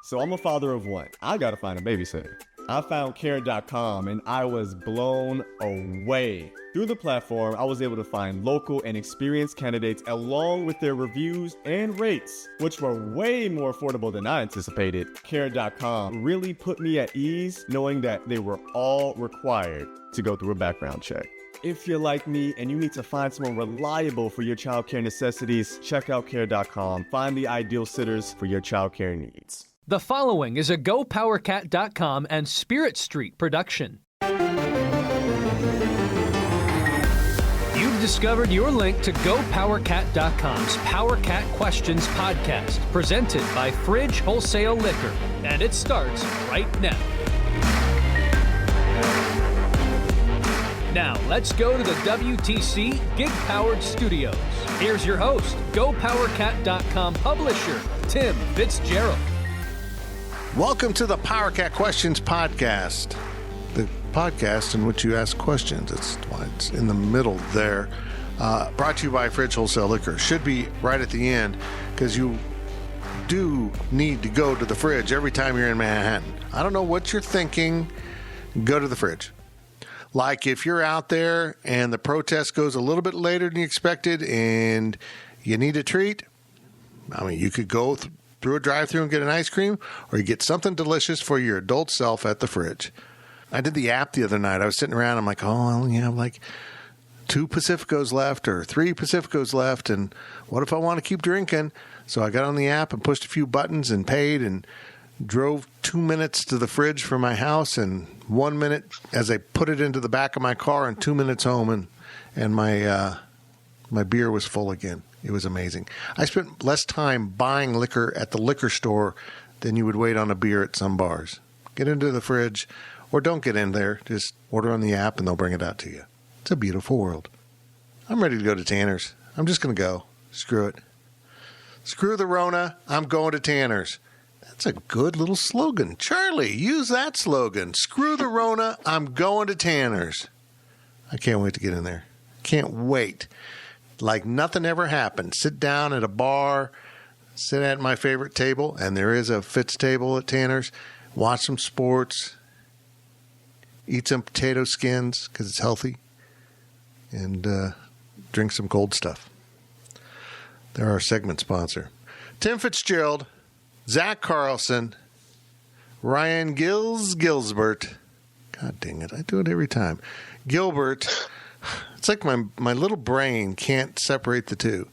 So I'm a father of one. I gotta find a babysitter. I found Care.com and I was blown away. Through the platform, I was able to find local and experienced candidates along with their reviews and rates, which were way more affordable than I anticipated. Care.com really put me at ease knowing that they were all required to go through a background check. If you're like me and you need to find someone reliable for your childcare necessities, check out Care.com. Find the ideal sitters for your childcare needs. The following is a GoPowerCat.com and Spirit Street production. You've discovered your link to GoPowerCat.com's PowerCat Questions podcast, presented by Fridge Wholesale Liquor, and it starts right now. Now, let's go to the WTC Gig-Powered Studios. Here's your host, GoPowerCat.com publisher, Tim Fitzgerald. Welcome to the PowerCat Questions podcast, the podcast in which you ask questions. It's why it's in the middle there. Brought to you by Fridge Wholesale Liquor. Should be right at the end because you do need to go to the fridge every time you're in Manhattan. I don't know what you're thinking. Go to the fridge. Like if you're out there and the protest goes a little bit later than you expected and you need a treat, I mean, you could go through a drive-thru and get an ice cream, or you get something delicious for your adult self at the fridge. I did the app the other night. I was sitting around. I'm like, oh, I only have like 2 Pacificos left or 3 Pacificos left, and what if I want to keep drinking? So I got on the app and pushed a few buttons and paid and drove 2 minutes to the fridge from my house and 1 minute as I put it into the back of my car and 2 minutes home, and my beer was full again. It was amazing. I spent less time buying liquor at the liquor store than you would wait on a beer at some bars. Get into the fridge, or don't get in there. Just order on the app and they'll bring it out to you. It's a beautiful world. I'm ready to go to Tanner's. I'm just going to go. Screw it. Screw the Rona. I'm going to Tanner's. That's a good little slogan. Charlie, use that slogan. Screw the Rona. I'm going to Tanner's. I can't wait to get in there. Can't wait. Like nothing ever happened. Sit down at a bar, sit at my favorite table, and there is a Fitz table at Tanner's, watch some sports, eat some potato skins because it's healthy, and drink some cold stuff. They're our segment sponsor. Tim Fitzgerald, Zach Carlson, Ryan Gilbert. God dang it, I do it every time. Gilbert. It's like my little brain can't separate the two.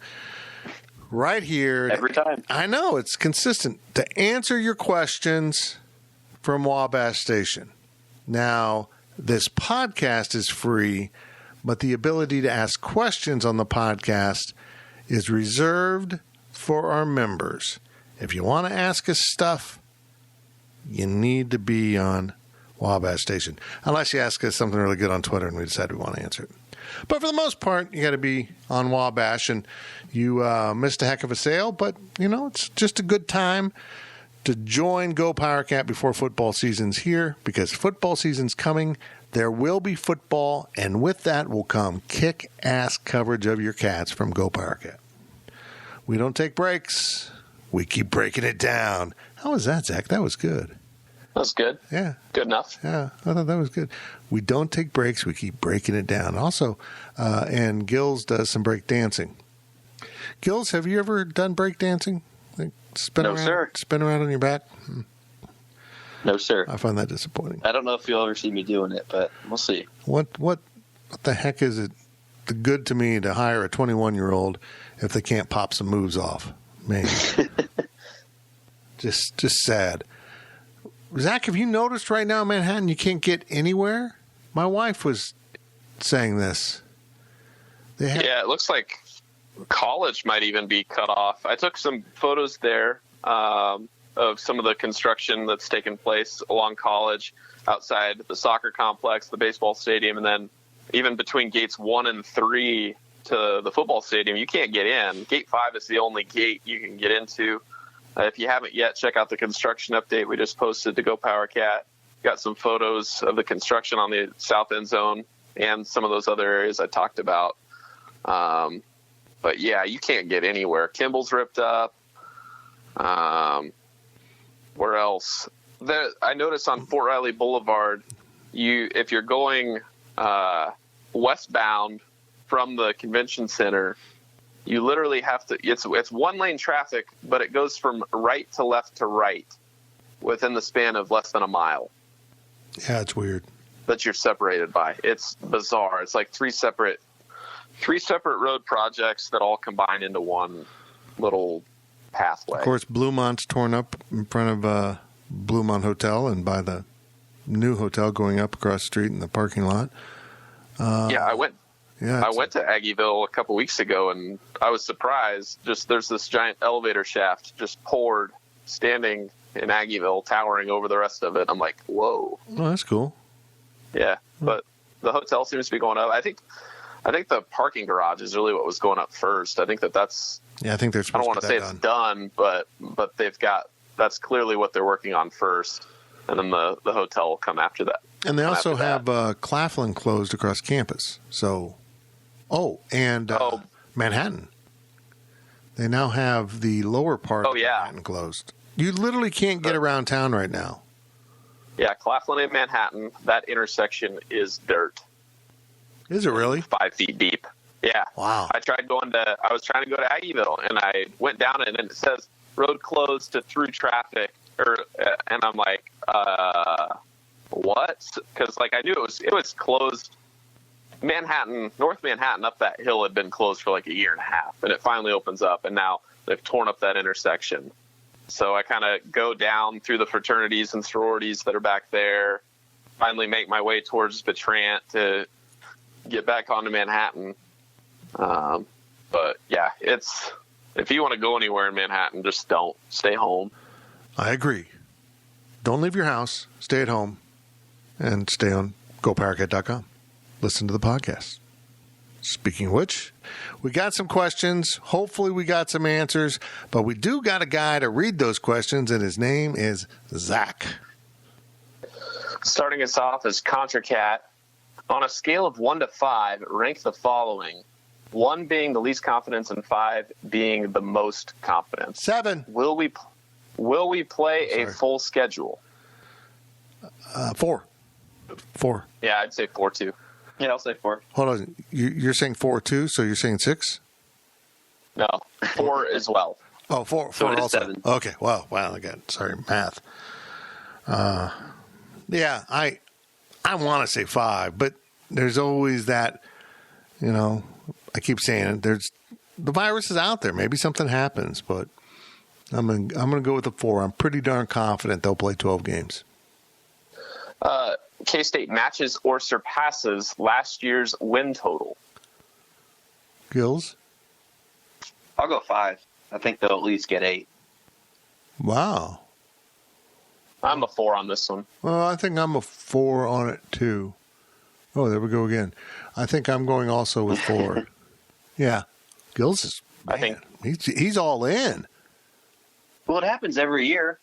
Right here. Every time. I know, it's consistent. To answer your questions from Wabash Station. Now, this podcast is free, but the ability to ask questions on the podcast is reserved for our members. If you want to ask us stuff, you need to be on Wabash Station. Unless you ask us something really good on Twitter and we decide we want to answer it. But for the most part, you got to be on Wabash, and you missed a heck of a sale, but, you know, it's just a good time to join Go PowerCat before football season's here, because football season's coming. There will be football, and with that will come kick-ass coverage of your cats from Go PowerCat. We don't take breaks. We keep breaking it down. How was that, Zach? That was good. That was good. Yeah. Good enough. Yeah, I thought that was good. We don't take breaks. We keep breaking it down. Also, and Gills does some break dancing. Gills, have you ever done break dancing? Like No, sir. Spin around on your back? No, sir. I find that disappointing. I don't know if you'll ever see me doing it, but we'll see. What the heck is it good to me to hire a 21-year-old if they can't pop some moves off? Man. just sad. Zach, have you noticed right now in Manhattan you can't get anywhere? My wife was saying this. Yeah, it looks like college might even be cut off. I took some photos there of some of the construction that's taken place along College, outside the soccer complex, the baseball stadium, and then even between gates 1 and 3 to the football stadium, you can't get in. Gate 5 is the only gate you can get into. If you haven't yet, check out the construction update we just posted to Go PowerCat. Got some photos of the construction on the south end zone and some of those other areas I talked about. But yeah, you can't get anywhere. Kimball's ripped up. Where else? I noticed on Fort Riley Boulevard, if you're going westbound from the convention center, you literally have to. It's one lane traffic, but it goes from right to left to right within the span of less than a mile. Yeah, it's weird. That you're separated by. It's bizarre. It's like three separate road projects that all combine into one little pathway. Of course, Bluemont's torn up in front of Bluemont Hotel and by the new hotel going up across the street in the parking lot. I went to Aggieville a couple weeks ago, and I was surprised. Just there's this giant elevator shaft just poured, standing in Aggieville, towering over the rest of it. I'm like, whoa. Oh, that's cool. Yeah, but the hotel seems to be going up. I think the parking garage is really what was going up first. I think that's. Yeah, I think they're supposed I don't want to say it's done, but that's clearly what they're working on first, and then the hotel will come after that. And they also have Claflin closed across campus. So, Manhattan. They now have the lower part of Manhattan closed. You literally can't get around town right now. Yeah, Claflin and Manhattan, that intersection is dirt. Is it really? 5 feet deep. Yeah. Wow. I was trying to go to Aggieville, and I went down it, and it says road closed to through traffic, and I'm like, what? Because I knew it was closed. North Manhattan up that hill had been closed for like a year and a half, and it finally opens up, and now they've torn up that intersection. So I kind of go down through the fraternities and sororities that are back there, finally make my way towards Betrant to get back onto Manhattan. But yeah, if you want to go anywhere in Manhattan, just don't stay home. I agree. Don't leave your house. Stay at home and stay on GoPowerCat.com. Listen to the podcast. Speaking of which, we got some questions. Hopefully we got some answers, but we do got a guy to read those questions, and his name is Zach. Starting us off is ContraCat. On a scale of 1 to 5, rank the following. 1 being the least confidence and 5 being the most confidence. 7. Will we play a full schedule? 4. 4. Yeah, I'd say 4 too. Yeah, I'll say 4. Hold on. You're saying 4 too, so you're saying 6? No, 4 as well. Oh, 4 So it is also. 7. Okay. Wow. Again, sorry, math. Yeah, I want to say 5, but there's always that, I keep saying it, the virus is out there. Maybe something happens, but I'm gonna go with a 4. I'm pretty darn confident they'll play 12 games. K-State matches or surpasses last year's win total. Gills? I'll go 5. I think they'll at least get 8. Wow. I'm a 4 on this one. Well, I think I'm a 4 on it too. Oh, there we go again. I think I'm going also with 4. Yeah. Gills is, man, I think he's all in. Well, it happens every year.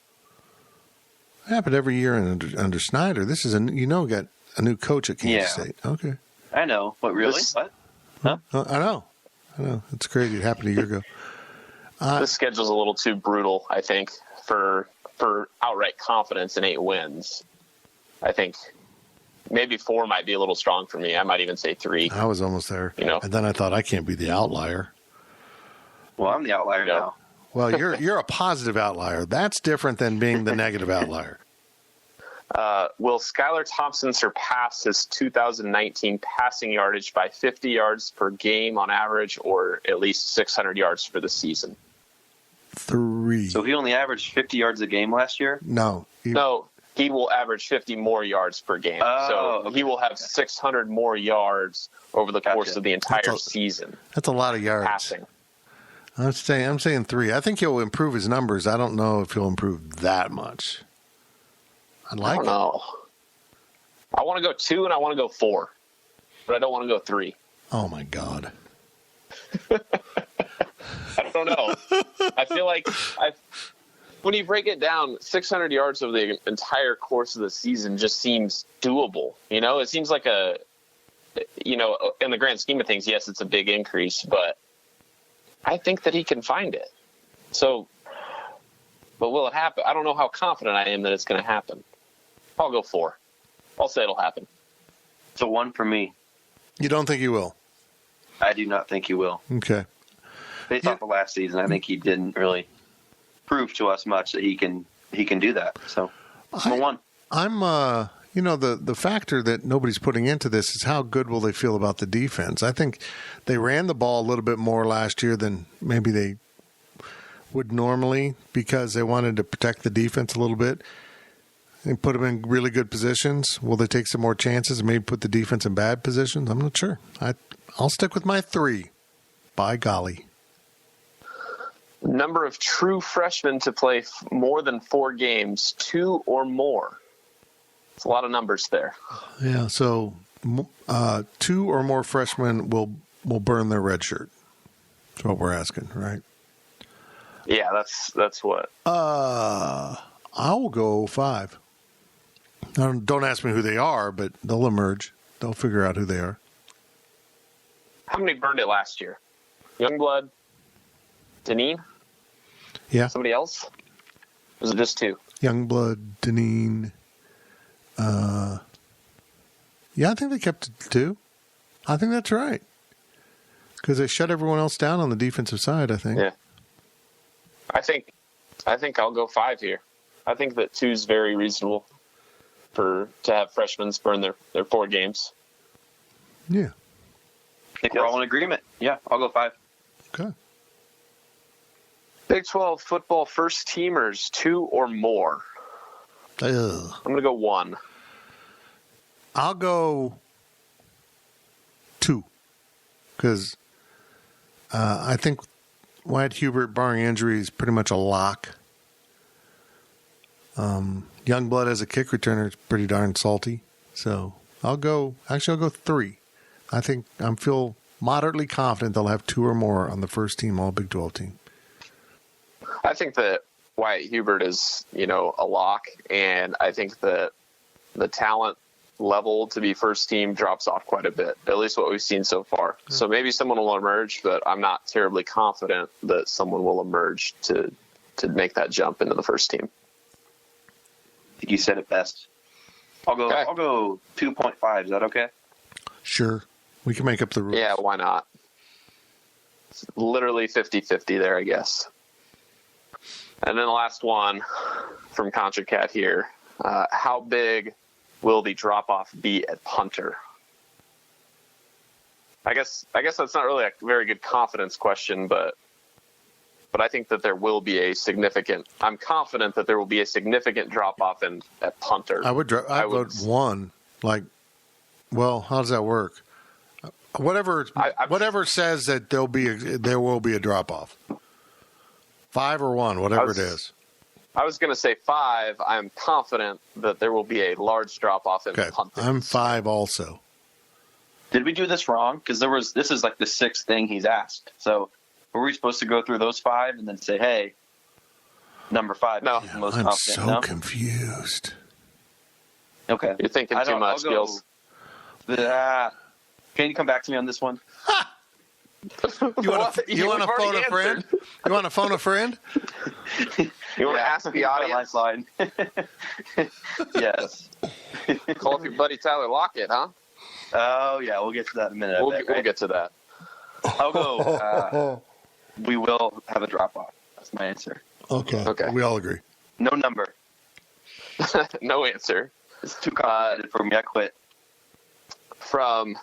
It happened every year under Snyder. This is got a new coach at Kansas State. Okay. I know. What, really? What? Huh? I know. It's crazy. It happened a year ago. This schedule's a little too brutal, I think, for outright confidence in 8 wins. I think maybe 4 might be a little strong for me. I might even say 3. I was almost there. And then I thought, I can't be the outlier. Well, I'm the outlier now. Well, you're a positive outlier. That's different than being the negative outlier. Will Skylar Thompson surpass his 2019 passing yardage by 50 yards per game on average, or at least 600 yards for the season? 3. So he only averaged 50 yards a game last year? No. No, he will average 50 more yards per game. He will have 600 more yards over the course of the entire season. That's a lot of yards. Passing. I'm saying 3. I think he'll improve his numbers. I don't know if he'll improve that much. I don't know. I want to go 2 and I want to go 4, but I don't want to go 3. Oh my God. I don't know. I feel like when you break it down, 600 yards over the entire course of the season just seems doable. It seems like in the grand scheme of things, yes, it's a big increase, but I think that he can find it. So but will it happen? I don't know how confident I am that it's going to happen. I'll go 4. I'll say it'll happen. It's a 1 for me. You don't think he will? I do not think he will. Okay. Based off of last season, I think he didn't really prove to us much that he can do that. So I'm a 1. I'm the factor that nobody's putting into this is how good will they feel about the defense. I think they ran the ball a little bit more last year than maybe they would normally because they wanted to protect the defense a little bit and put them in really good positions. Will they take some more chances and maybe put the defense in bad positions? I'm not sure. I'll stick with my 3. By golly. Number of true freshmen to play more than 4 games, 2 or more. It's a lot of numbers there. Yeah, so 2 or more freshmen will burn their red shirt. That's what we're asking, right? Yeah, that's what. I'll go 5. Don't ask me who they are, but they'll emerge. They'll figure out who they are. How many burned it last year? Youngblood? Deneen? Yeah. Somebody else? Or was it just 2? Youngblood, Deneen. Yeah, I think they kept it 2. I think that's right. Because they shut everyone else down on the defensive side, I think. Yeah. I think I'll go 5 here. I think that 2 is very reasonable to have freshmen burn their 4 games. Yeah. I think we're all in agreement. Yeah, I'll go 5. Okay. Big 12 football first teamers, 2 or more. Ugh. I'm going to go 1. I'll go 2. Because I think Wyatt Hubert, barring injury, is pretty much a lock. Youngblood as a kick returner is pretty darn salty. So I'll go 3. I feel moderately confident they'll have 2 or more on the first team All Big 12 team. I think that Wyatt Hubert is, a lock, and I think that the talent level to be first team drops off quite a bit, at least what we've seen so far. Mm-hmm. So maybe someone will emerge, but I'm not terribly confident that someone will emerge to make that jump into the first team. I think you said it best. I'll go 2.5. Is that okay? Sure. We can make up the rules. Yeah, why not? It's literally 50-50 there, I guess. And then the last one from ContraCat here. How big will the drop-off be at punter? I guess that's not really a very good confidence question, but I think that there will be I'm confident that there will be a significant drop-off at punter. I would vote 1. Well, how does that work? Whatever says that there will be a drop-off. 5 or 1, whatever it is. I was going to say 5. I'm confident that there will be a large drop-off in punting. I'm 5 also. Did we do this wrong? Because this is like the 6th thing he's asked. So were we supposed to go through those 5 and then say, hey, number 5? No. Is the most I'm confident? so confused. Okay. You're thinking too much, Gills. Can you come back to me on this one? You want to phone a friend? You want to phone a friend? You want to ask the audience? Lifeline. Yes. Call up your buddy Tyler Lockett, huh? Oh, yeah. We'll get to that in a minute. We'll get to that. I'll go. We will have a drop-off. That's my answer. Okay. We all agree. No number. No answer. It's too complicated for me. I quit.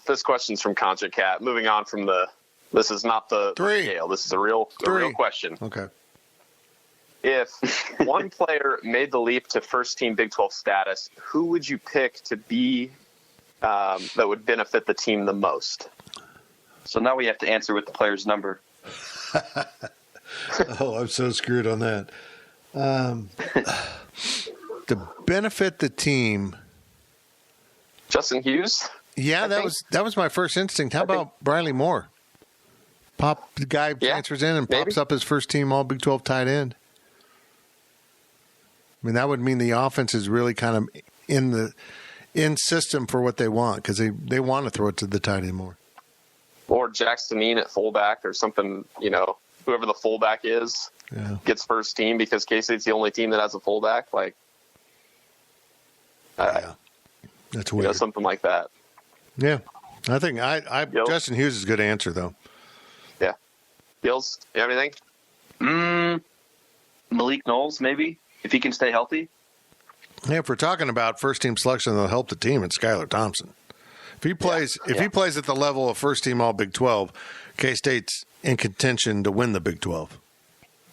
This question's from ContraCat. Moving on from this is not the scale. This is a real question. Okay. If one player made the leap to first team Big 12 status, who would you pick to be that would benefit the team the most? So now we have to answer with the player's number. Oh, I'm so screwed on that. To benefit the team, Justin Hughes. Yeah, that was my first instinct. How about Briley Moore? The guy transfers in and pops up his first team All Big 12 tight end. I mean, that would mean the offense is really kind of in system for what they want because they want to throw it to the tight end more. Or Jackson Dean at fullback or something, whoever the fullback is gets first team because K-State's the only team that has a fullback. Like, that's weird. Something like that. Yeah, I think Justin Hughes is a good answer though. Yeah, Gills, you have anything? Malik Knowles, maybe if he can stay healthy. Yeah, if we're talking about first team selection that'll help the team, it's Skylar Thompson. If he plays, he plays at the level of first team All Big 12, K-State's in contention to win the Big 12.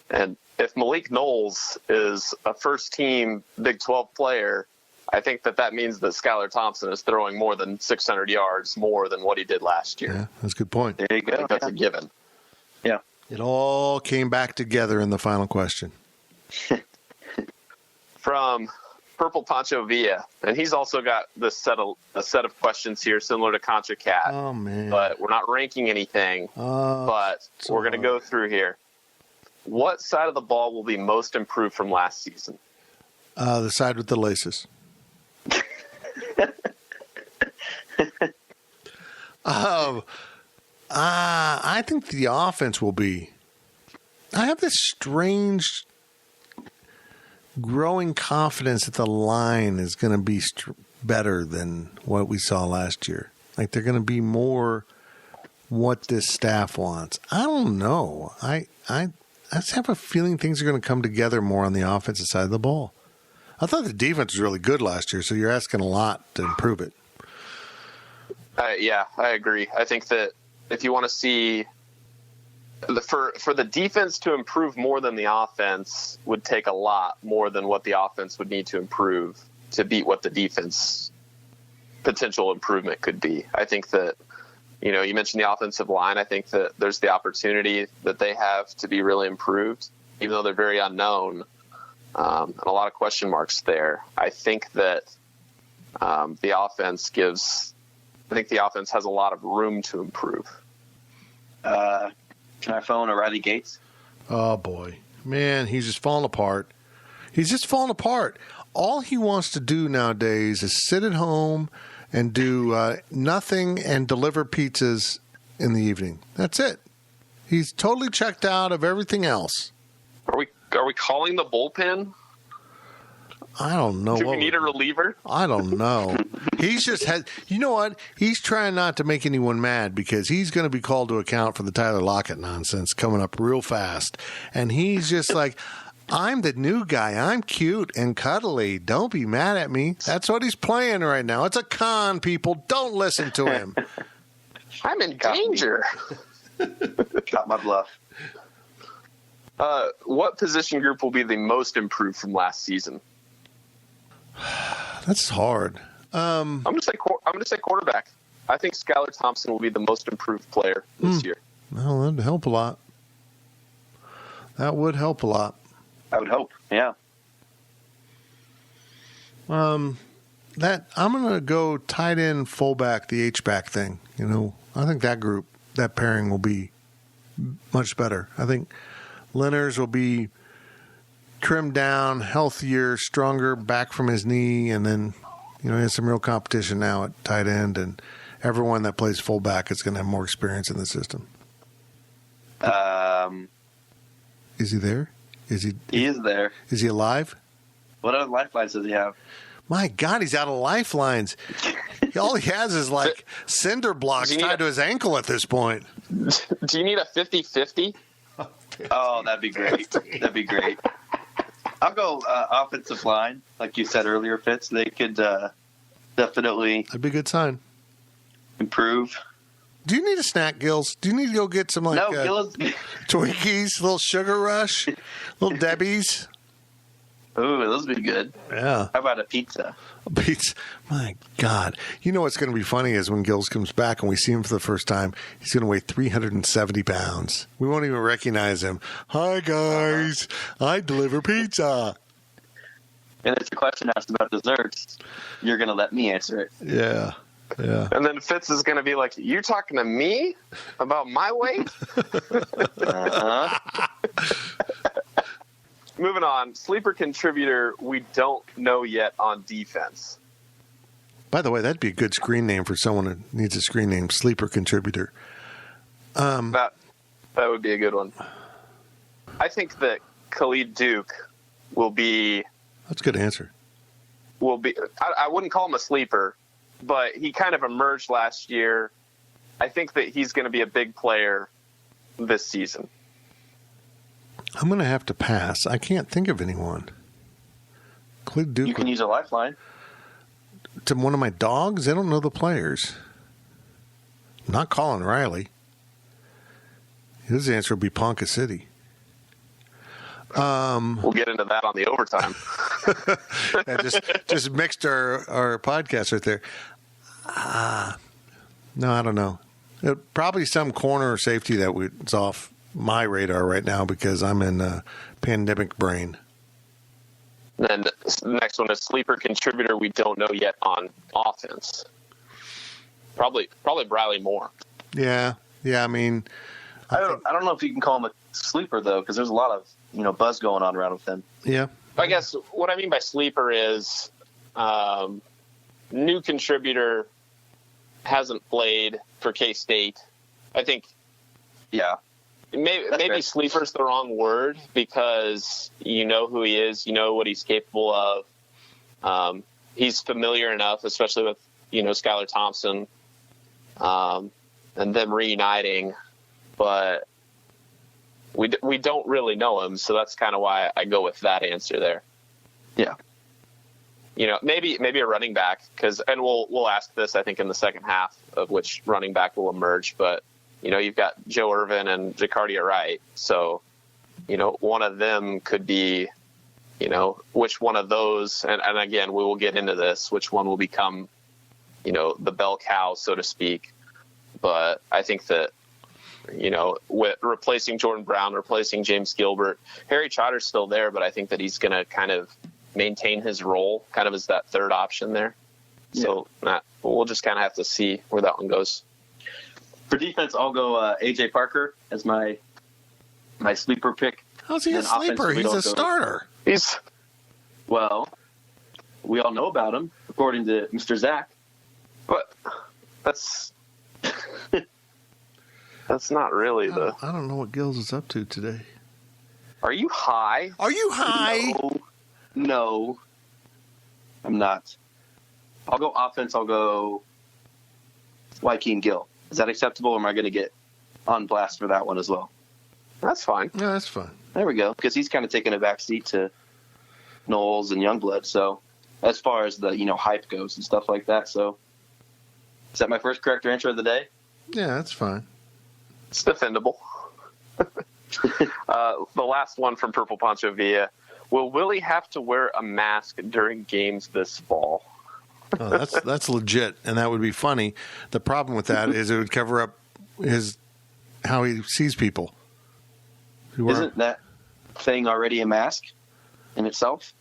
And if Malik Knowles is a first team Big 12 player, I think that means that Skylar Thompson is throwing more than 600 yards more than what he did last year. Yeah, that's a good point. There you go. I think that's a given. Yeah. It all came back together in the final question. From Purple Poncho Villa, and he's also got a set of questions here similar to Contra Cat. Oh man! But we're not ranking anything. But we're going to go through here. What side of the ball will be most improved from last season? The side with the laces. I think the offense will be. I have this strange growing confidence that the line is going to be better than what we saw last year. Like they're going to be more what this staff wants. I don't know. I just have a feeling things are going to come together more on the offensive side of the ball. I thought the defense was really good last year, so you're asking a lot to improve it. Yeah, I agree. I think that if you want to see for the defense to improve more than the offense would take a lot more than what the offense would need to improve to beat what the defense potential improvement could be. I think that, you mentioned the offensive line. I think that there's the opportunity that they have to be really improved, even though they're very unknown, and a lot of question marks there. I think that the offense has a lot of room to improve. Can I phone O'Reilly Gates? Oh, boy. Man, he's just falling apart. He's just falling apart. All he wants to do nowadays is sit at home and do nothing and deliver pizzas in the evening. That's it. He's totally checked out of everything else. Are we calling the bullpen? I don't know. Do we need a reliever? I don't know. He's just you know what? He's trying not to make anyone mad because he's going to be called to account for the Tyler Lockett nonsense coming up real fast. And he's just like, I'm the new guy. I'm cute and cuddly. Don't be mad at me. That's what he's playing right now. It's a con, people. Don't listen to him. I'm in danger. Got my bluff. What position group will be the most improved from last season? That's hard. I'm going to say quarterback. I think Skylar Thompson will be the most improved player this year. Well, that'd help a lot. That would help a lot. I would hope. Yeah. I'm going to go tight end, fullback, the H-back thing. I think that pairing will be much better. I think Lenners will be trimmed down, healthier, stronger, back from his knee, and then, he has some real competition now at tight end, and everyone that plays fullback is going to have more experience in the system. Is he there? He is there. Is he alive? What other lifelines does he have? My God, he's out of lifelines. All he has is cinder blocks tied to his ankle at this point. Do you need a 50-50? Oh, that'd be great. That'd be great. I'll go offensive line, like you said earlier, Fitz. They could definitely. That'd be a good sign. Improve. Do you need a snack, Gills? Do you need to go get some Twinkies, little Sugar Rush, little Debbie's? Ooh, those would be good. Yeah. How about a pizza? A pizza. My God. You know what's going to be funny is when Gills comes back and we see him for the first time, he's going to weigh 370 pounds. We won't even recognize him. Hi, guys. I deliver pizza. And it's a question asked about desserts. You're going to let me answer it. Yeah. Yeah. And then Fitz is going to be like, you talking to me about my weight? Moving on, sleeper contributor we don't know yet on defense. By the way, that'd be a good screen name for someone who needs a screen name, sleeper contributor. That would be a good one. I think that Khalid Duke will be. That's a good answer. I wouldn't call him a sleeper, but he kind of emerged last year. I think that he's going to be a big player this season. I'm going to have to pass. I can't think of anyone. Khalid Duke. You can use a lifeline. To one of my dogs? I don't know the players. I'm not Colin Riley. His answer will be Ponca City. We'll get into that on the overtime. just mixed our podcast right there. No, I don't know. Probably some corner or safety that's off my radar right now because I'm in pandemic brain. Then the next one is sleeper contributor we don't know yet on offense. Probably Bradley Moore. Yeah. I mean, I don't know if you can call him a sleeper though, because there's a lot of buzz going on around with him. Yeah. I guess what I mean by sleeper is new contributor, hasn't played for K-State. I think. Yeah. Maybe sleeper's the wrong word because you know who he is, you know what he's capable of. He's familiar enough, especially with Skylar Thompson, and them reuniting, but we don't really know him, so that's kind of why I go with that answer there. Yeah. Maybe a running back and we'll ask this I think in the second half of which running back will emerge, but. You've got Joe Irvin and Jacardia Wright. So, one of them could be, which one of those, and again, we will get into this, which one will become, the bell cow, so to speak. But I think that, with replacing Jordan Brown, replacing James Gilbert, Harry Trotter's still there, but I think that he's going to kind of maintain his role kind of as that third option there. Yeah. So we'll just kind of have to see where that one goes. For defense, I'll go A.J. Parker as my sleeper pick. How's he a sleeper? He's a starter. Well, we all know about him, according to Mr. Zach. But that's not really the... I don't know what Gills is up to today. Are you high? Are you high? No, I'm not. I'll go offense. I'll go Joaquin Gill. Is that acceptable, or am I going to get on blast for that one as well? That's fine. Yeah, that's fine. There we go, because he's kind of taking a back seat to Knowles and Youngblood. So as far as the hype goes and stuff like that. So is that my first correct answer of the day? Yeah, that's fine. It's defendable. The last one from Purple Poncho Villa. Will Willie have to wear a mask during games this fall? Oh, that's legit, and that would be funny. The problem with that is it would cover up how he sees people. Isn't that thing already a mask in itself?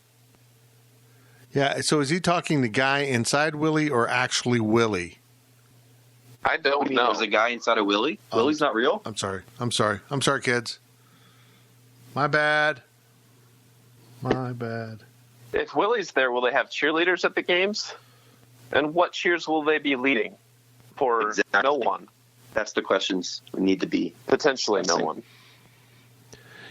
Yeah, so is he talking the guy inside Willie or actually Willie? I don't know. There's a guy inside of Willie? Willie's not real? I'm sorry, kids. My bad. If Willie's there, will they have cheerleaders at the games? And what cheers will they be leading? For exactly. No one. That's the questions we need to be. Potentially no one.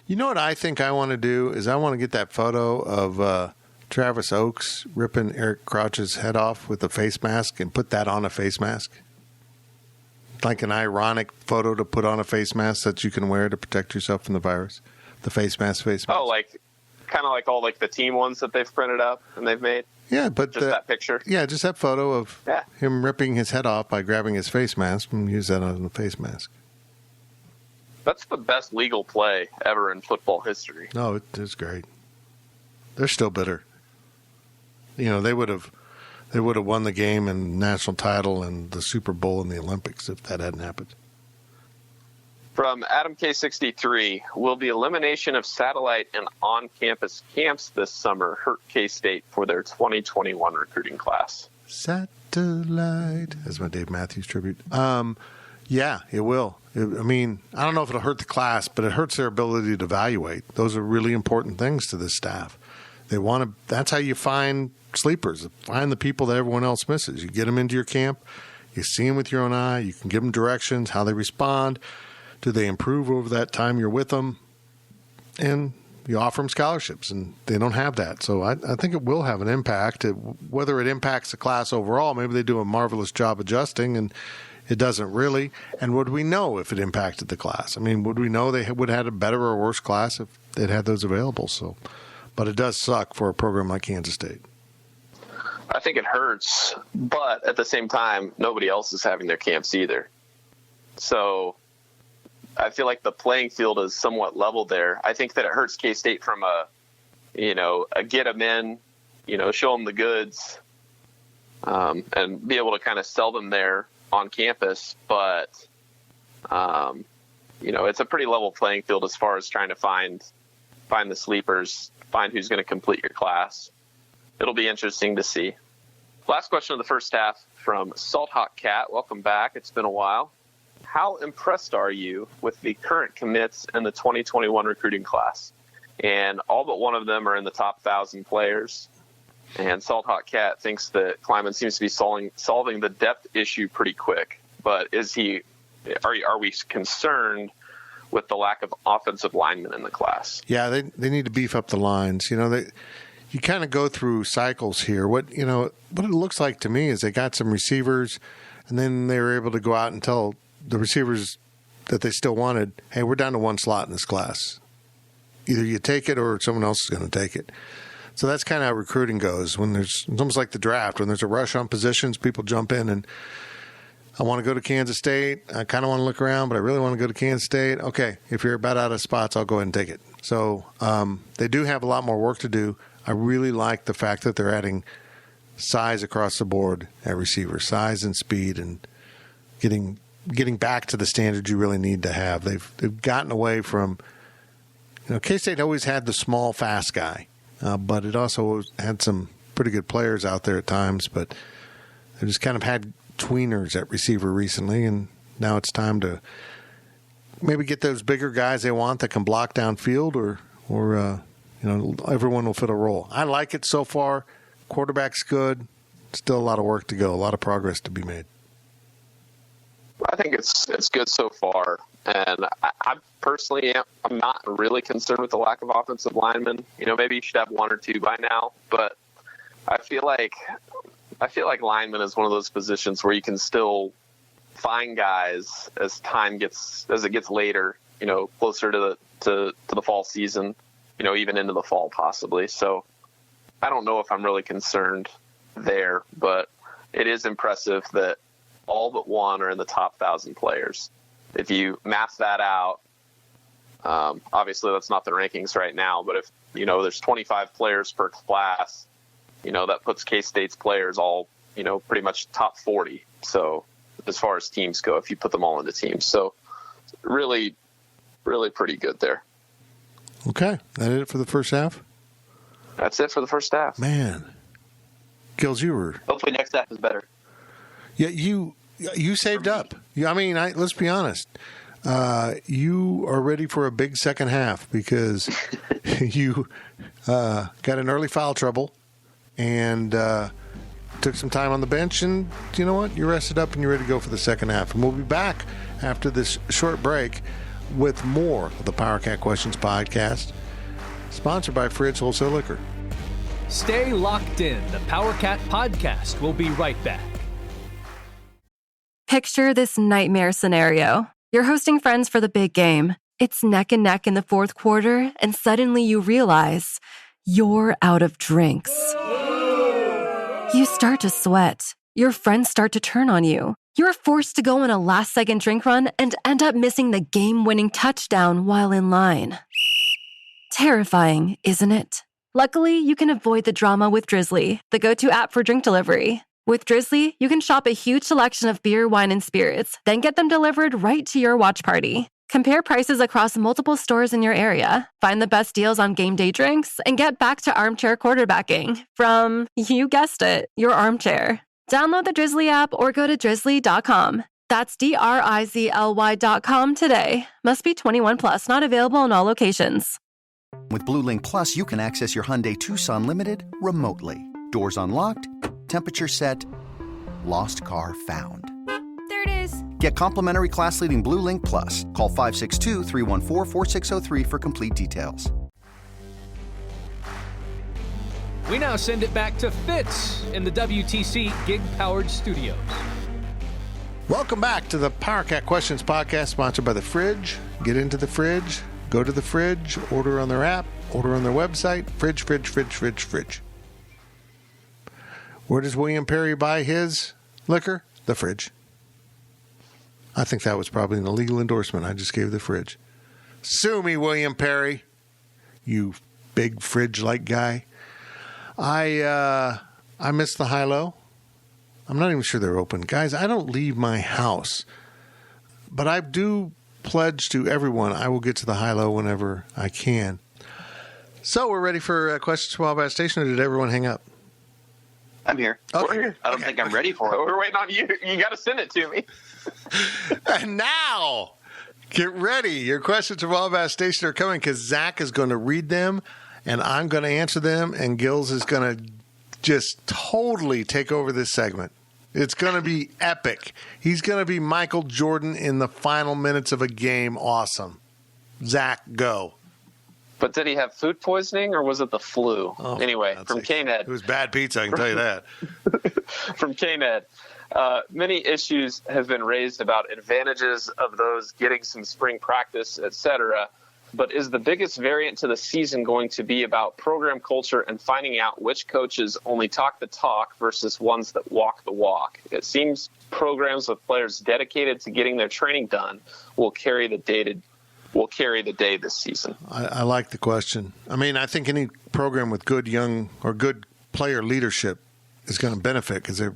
You know what I think I want to do is I want to get that photo of Travis Oaks ripping Eric Crouch's head off with a face mask and put that on a face mask. Like an ironic photo to put on a face mask that you can wear to protect yourself from the virus. The face mask. Oh, like kind of like all like the team ones that they've printed up and they've made? Yeah, but just that picture. Yeah, just that photo of him ripping his head off by grabbing his face mask and use that on the face mask. That's the best legal play ever in football history. No, it is great. They're still bitter. They would have won the game and national title and the Super Bowl and the Olympics if that hadn't happened. From Adam K63, will the elimination of satellite and on-campus camps this summer hurt K-State for their 2021 recruiting class? Satellite, as my Dave Matthews tribute. Yeah, it will. I don't know if it'll hurt the class, but it hurts their ability to evaluate. Those are really important things to this staff. That's how you find sleepers. Find the people that everyone else misses. You get them into your camp. You see them with your own eye. You can give them directions, how they respond. Do they improve over that time you're with them? and you offer them scholarships, and they don't have that. So I think it will have an impact. Whether it impacts the class overall, maybe they do a marvelous job adjusting, and it doesn't really. And would we know if it impacted the class? I mean, would we know they would have had a better or worse class if they'd had those available? So, but it does suck for a program like Kansas State. I think it hurts, but at the same time, nobody else is having their camps either. So I feel like the playing field is somewhat level there. I think that it hurts K-State from a get them in, show them the goods, and be able to kind of sell them there on campus. But, it's a pretty level playing field as far as trying to find the sleepers, find who's going to complete your class. It'll be interesting to see. Last question of the first half from Salt Hawk Cat. Welcome back. It's been a while. How impressed are you with the current commits in the 2021 recruiting class? And all but one of them are in the top 1,000 players. And Salt Hawk Cat thinks that Klieman seems to be solving the depth issue pretty quick. But are we concerned with the lack of offensive linemen in the class? Yeah, they need to beef up the lines. You kind of go through cycles here. What it looks like to me is they got some receivers, and then they were able to go out and tell the receivers that they still wanted, hey, we're down to one slot in this class. Either you take it or someone else is going to take it. So that's kind of how recruiting goes. It's almost like the draft. When there's a rush on positions, people jump in and I want to go to Kansas State. I kind of want to look around, but I really want to go to Kansas State. Okay, if you're about out of spots, I'll go ahead and take it. So they do have a lot more work to do. I really like the fact that they're adding size across the board at receiver, size and speed, and getting back to the standards you really need to have. They've gotten away from, K-State always had the small, fast guy, but it also had some pretty good players out there at times, but they just kind of had tweeners at receiver recently, and now it's time to maybe get those bigger guys they want that can block downfield, or everyone will fit a role. I like it so far. Quarterback's good. Still a lot of work to go, a lot of progress to be made. I think it's good so far, and I personally I'm not really concerned with the lack of offensive linemen. Maybe you should have one or two by now, but I feel like lineman is one of those positions where you can still find guys as it gets later, closer to the fall season, even into the fall possibly. So I don't know if I'm really concerned there, but it is impressive that all but one are in the top 1,000 players. If you math that out, obviously that's not the rankings right now, but if, there's 25 players per class, that puts K-State's players all, pretty much top 40. So as far as teams go, if you put them all into teams. So really, really pretty good there. Okay. That it for the first half? That's it for the first half. Man. Gills, you were... Hopefully next half is better. Yeah, you saved up. Let's be honest. You are ready for a big second half because you got an early foul trouble and took some time on the bench, and you know what? You're rested up and you're ready to go for the second half. And we'll be back after this short break with more of the Power Cat Questions podcast, sponsored by Fridge Wholesale Liquor. Stay locked in. The Power Cat podcast will be right back. Picture this nightmare scenario. You're hosting friends for the big game. It's neck and neck in the fourth quarter, and suddenly you realize you're out of drinks. You start to sweat. Your friends start to turn on you. You're forced to go on a last-second drink run and end up missing the game-winning touchdown while in line. Terrifying, isn't it? Luckily, you can avoid the drama with Drizzly, the go-to app for drink delivery. With Drizzly, you can shop a huge selection of beer, wine, and spirits, then get them delivered right to your watch party. Compare prices across multiple stores in your area, find the best deals on game day drinks, and get back to armchair quarterbacking from, you guessed it, your armchair. Download the Drizzly app or go to drizzly.com. That's DRIZLY.com today. Must be 21 plus, not available in all locations. With Blue Link Plus, you can access your Hyundai Tucson Limited remotely. Doors unlocked, temperature set, lost car found. There it is. Get complimentary class-leading Blue Link Plus. Call 562-314-4603 for complete details. We now send it back to Fitz in the WTC gig-powered studios. Welcome back to the PowerCat Questions Podcast, sponsored by The Fridge. Get into The Fridge, go to The Fridge, order on their app, order on their website. Fridge. Where does William Perry buy his liquor? The Fridge. I think that was probably an illegal endorsement I just gave The Fridge. Sue me, William Perry, you big fridge-like guy. I miss the high-low. I'm not even sure they're open. Guys, I don't leave my house. But I do pledge to everyone I will get to the high-low whenever I can. So we're ready for questions from Wabash Station, or did everyone hang up? I'm here. Okay. I don't think I'm ready for it. We're waiting on you. You got to send it to me. And now, get ready. Your questions from Wabash Station are coming because Zach is going to read them, and I'm going to answer them, and Gills is going to just totally take over this segment. It's going to be epic. He's going to be Michael Jordan in the final minutes of a game. Awesome. Zach, go. But did he have food poisoning or was it the flu? Anyway, from K-Net. It was bad pizza, I can tell you that. From K-Net. Many issues have been raised about advantages of those getting some spring practice, etc. But is the biggest variant to the season going to be about program culture and finding out which coaches only talk the talk versus ones that walk the walk? It seems programs with players dedicated to getting their training done will carry the day this season. I like the question. I mean, I think any program with good young or good player leadership is going to benefit because they're,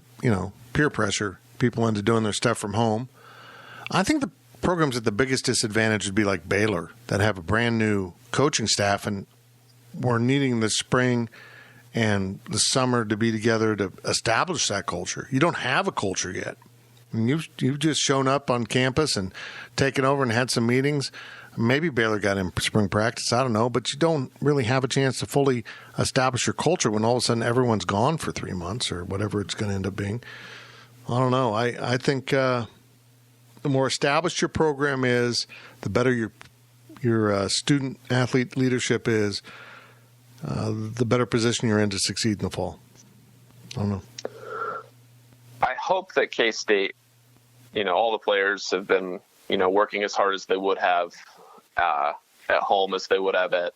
peer pressure, people into doing their stuff from home. I think the programs at the biggest disadvantage would be like Baylor that have a brand new coaching staff and we're needing the spring and the summer to be together to establish that culture. You don't have a culture yet. I mean, you've just shown up on campus and taken over and had some meetings. Maybe Baylor got in spring practice. I don't know. But you don't really have a chance to fully establish your culture when all of a sudden everyone's gone for 3 months or whatever it's going to end up being. I don't know. I think the more established your program is, the better your student-athlete leadership is, the better position you're in to succeed in the fall. I don't know. I hope that K-State, all the players have been, working as hard as they would have at home as they would have at,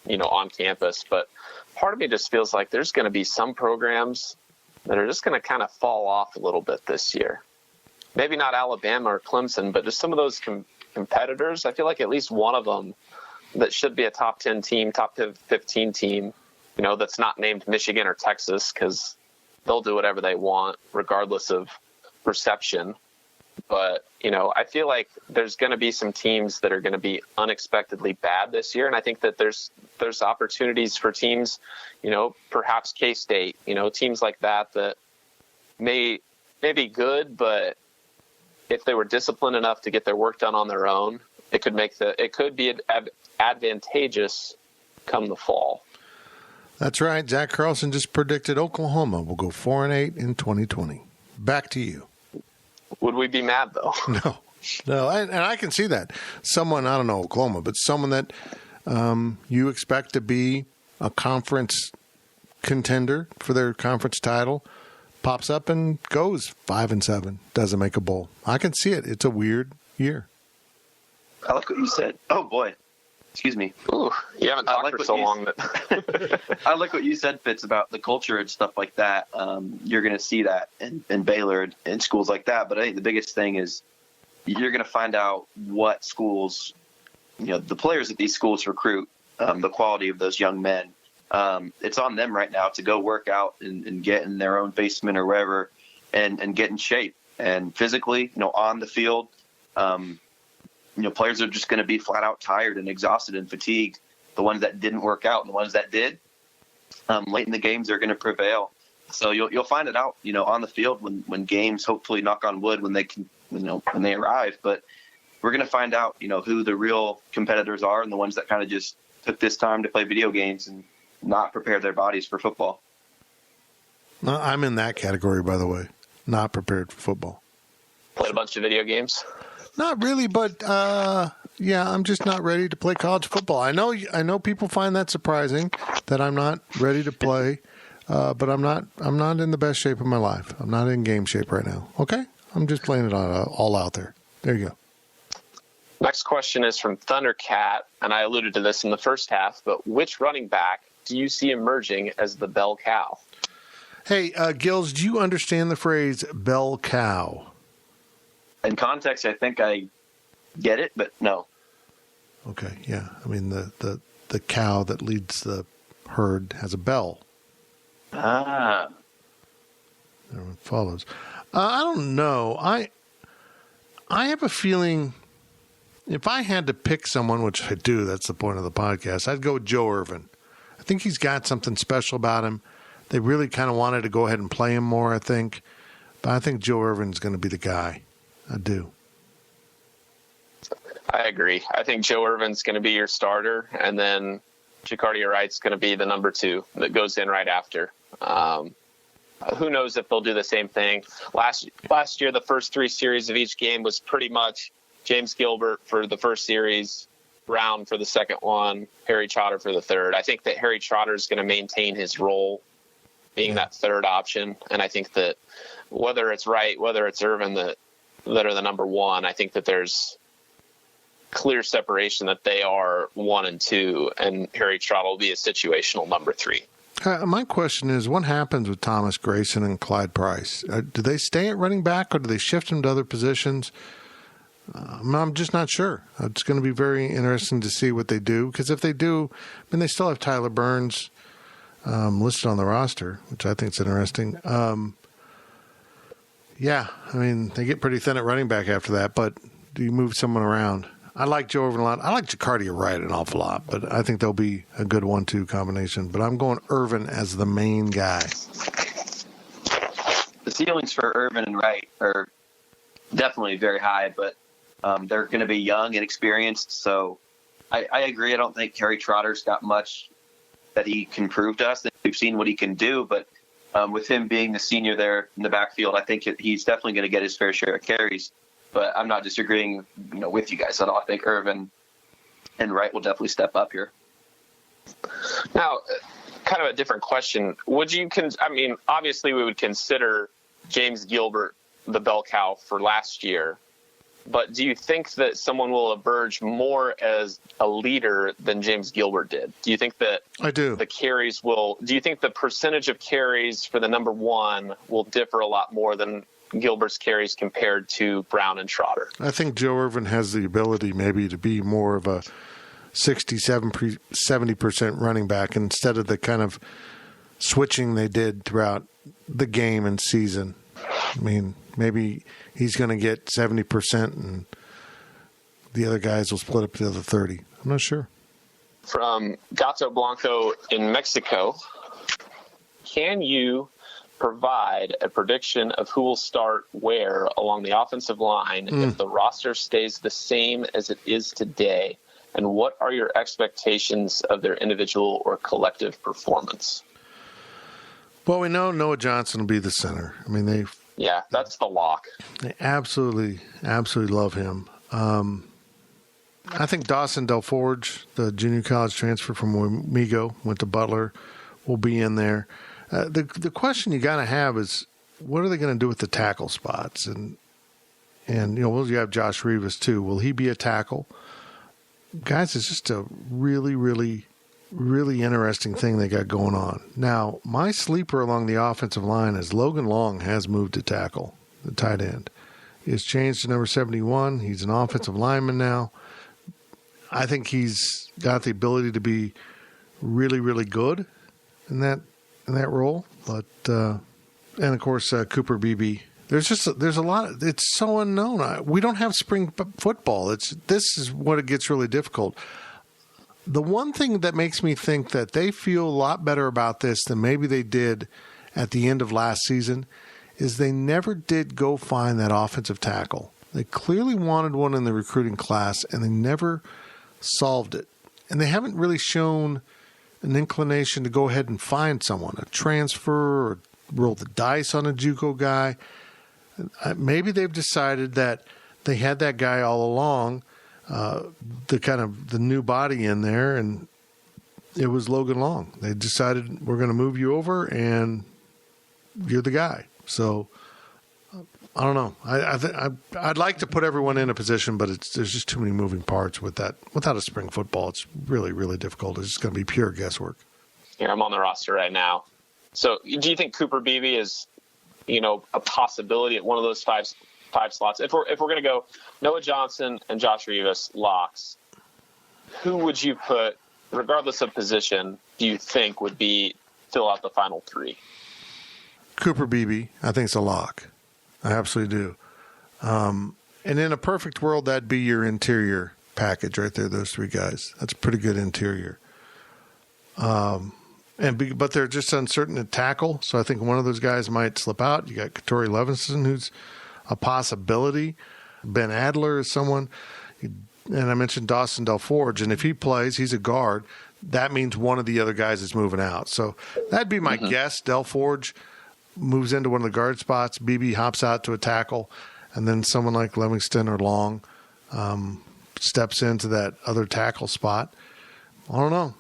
on campus. But part of me just feels like there's going to be some programs that are just going to kind of fall off a little bit this year. Maybe not Alabama or Clemson, but just some of those competitors. I feel like at least one of them that should be a top 10 team, top 15 team, that's not named Michigan or Texas, because they'll do whatever they want regardless of perception. But, I feel like there's going to be some teams that are going to be unexpectedly bad this year. And I think that there's opportunities for teams, perhaps K-State, teams like that may be good, but if they were disciplined enough to get their work done on their own, it could be advantageous come the fall. That's right. Zach Carlson just predicted Oklahoma will go 4-8 in 2020. Back to you. Would we be mad, though? No. And I can see that. Someone, I don't know Oklahoma, but someone that you expect to be a conference contender for their conference title pops up and goes 5-7, doesn't make a bowl. I can see it. It's a weird year. I like what you said. Oh, boy. Excuse me. Ooh, you haven't talked for so long. I like what you said, Fitz, about the culture and stuff like that. You're going to see that in Baylor and schools like that. But I think the biggest thing is you're going to find out what schools, the players that these schools recruit, the quality of those young men. It's on them right now to go work out and get in their own basement or wherever and get in shape. And physically, on the field, players are just going to be flat out tired and exhausted and fatigued. The ones that didn't work out and the ones that did, late in the games are going to prevail. So you'll find it out, on the field when games, hopefully, knock on wood, when they can, when they arrive. But we're going to find out, who the real competitors are and the ones that kind of just took this time to play video games and not prepare their bodies for football. I'm in that category, by the way. Not prepared for football. Played a bunch of video games? Not really, but yeah, I'm just not ready to play college football. I know people find that surprising that I'm not ready to play, but I'm not in the best shape of my life. I'm not in game shape right now. Okay, I'm just playing it all out there. There you go. Next question is from Thundercat, and I alluded to this in the first half, but which running back do you see emerging as the bell cow? Hey, Gills, do you understand the phrase bell cow? In context, I think I get it, but no. Okay, yeah. I mean, the cow that leads the herd has a bell. Ah. Everyone follows. I don't know. I have a feeling if I had to pick someone, which I do, that's the point of the podcast, I'd go with Joe Irvin. I think he's got something special about him. They really kind of wanted to go ahead and play him more, I think. But I think Joe Irvin's going to be the guy. I do. I agree. I think Joe Irvin's going to be your starter, and then Jacardia Wright's going to be the number 2 that goes in right after. Who knows if they'll do the same thing. Last year, the first 3 series of each game was pretty much James Gilbert for the first series, Brown for the second one, Harry Trotter for the third. I think that Harry Trotter is going to maintain his role being that third option, and I think that whether it's Wright, whether it's Irvin that are the number 1, I think that there's clear separation that they are 1 and 2, and Harry Trotter will be a situational number 3. My question is, what happens with Thomas Grayson and Clyde Price? Do they stay at running back, or do they shift them to other positions? I'm just not sure. It's going to be very interesting to see what they do, because if they do, I mean, they still have Tyler Burns listed on the roster, which I think is interesting. Yeah, I mean, they get pretty thin at running back after that, but do you move someone around? I like Joe Irvin a lot. I like Jacardia Wright an awful lot, but I think they'll be a good 1-2 combination. But I'm going Irvin as the main guy. The ceilings for Irvin and Wright are definitely very high, but they're going to be young and experienced. So I agree. I don't think Harry Trotter's got much that he can prove to us. We've seen what he can do, but with him being the senior there in the backfield, I think he's definitely going to get his fair share of carries. But I'm not disagreeing, with you guys at all. I think Irvin and Wright will definitely step up here. Now, kind of a different question. Obviously we would consider James Gilbert the bell cow for last year, but do you think that someone will emerge more as a leader than James Gilbert did? Do you think that I do. Do you think the percentage of carries for the number 1 will differ a lot more than Gilbert's carries compared to Brown and Trotter? I think Joe Irvin has the ability maybe to be more of a 70% running back instead of the kind of switching they did throughout the game and season. I mean, maybe he's going to get 70% and the other guys will split up the other 30. I'm not sure. From Gato Blanco in Mexico, can you provide a prediction of who will start where along the offensive line if the roster stays the same as it is today? And what are your expectations of their individual or collective performance? Well, we know Noah Johnson will be the center. I mean, that's the lock. They absolutely love him. I think Dawson Delforge, the junior college transfer from Wamego, went to Butler, will be in there. The question you got to have is, what are they going to do with the tackle spots? And you have Josh Rivas too. Will he be a tackle? Guys, it's just a really, really, really interesting thing they got going on. Now, my sleeper along the offensive line is Logan Long has moved to tackle, the tight end. He has changed to number 71. He's an offensive lineman now. I think he's got the ability to be really, really good in that role. But and of course Cooper Beebe. There's a lot. It's so unknown. We don't have spring football. This is what it gets really difficult. The one thing that makes me think that they feel a lot better about this than maybe they did at the end of last season is they never did go find that offensive tackle. They clearly wanted one in the recruiting class, and they never solved it. And they haven't really shown an inclination to go ahead and find someone, a transfer, or roll the dice on a JUCO guy. Maybe they've decided that they had that guy all along, the new body in there, and it was Logan Long. They decided we're going to move you over, and you're the guy. So I don't know. I'd like to put everyone in a position, but there's just too many moving parts with that. Without a spring football, it's really, really difficult. It's just going to be pure guesswork. Yeah, I'm on the roster right now. So do you think Cooper Beebe is, a possibility at one of those five slots? If we're going to go Noah Johnson and Josh Rivas locks, who would you put, regardless of position, do you think would fill out the final three? Cooper Beebe, I think, is a lock. I absolutely do. And in a perfect world, that'd be your interior package right there, those three guys. That's a pretty good interior. But they're just uncertain at tackle, so I think one of those guys might slip out. You got Katori Levinson, who's a possibility. Ben Adler is someone. And I mentioned Dawson Delforge, and if he plays, he's a guard. That means one of the other guys is moving out. So that'd be my guess. Delforge moves into one of the guard spots. BB hops out to a tackle, and then someone like Livingston or Long steps into that other tackle spot. I don't know.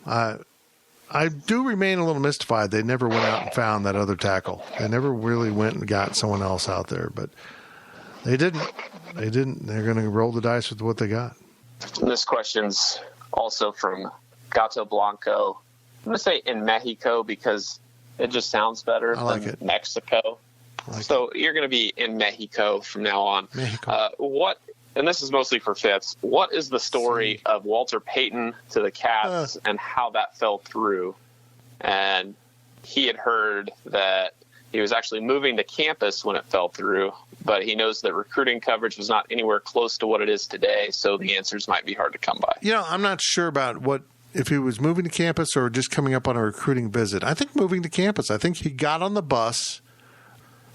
I do remain a little mystified. They never went out and found that other tackle. They never really went and got someone else out there, but they didn't. They're going to roll the dice with what they got. And this question's also from Gato Blanco. I'm going to say in Mexico because it just sounds better than Mexico. So you're going to be in Mexico from now on. Mexico. And this is mostly for Fitz, what is the story of Walter Payton to the Cats and how that fell through? And he had heard that he was actually moving to campus when it fell through, but he knows that recruiting coverage was not anywhere close to what it is today, so the answers might be hard to come by. I'm not sure about if he was moving to campus or just coming up on a recruiting visit. I think moving to campus. I think he got on the bus.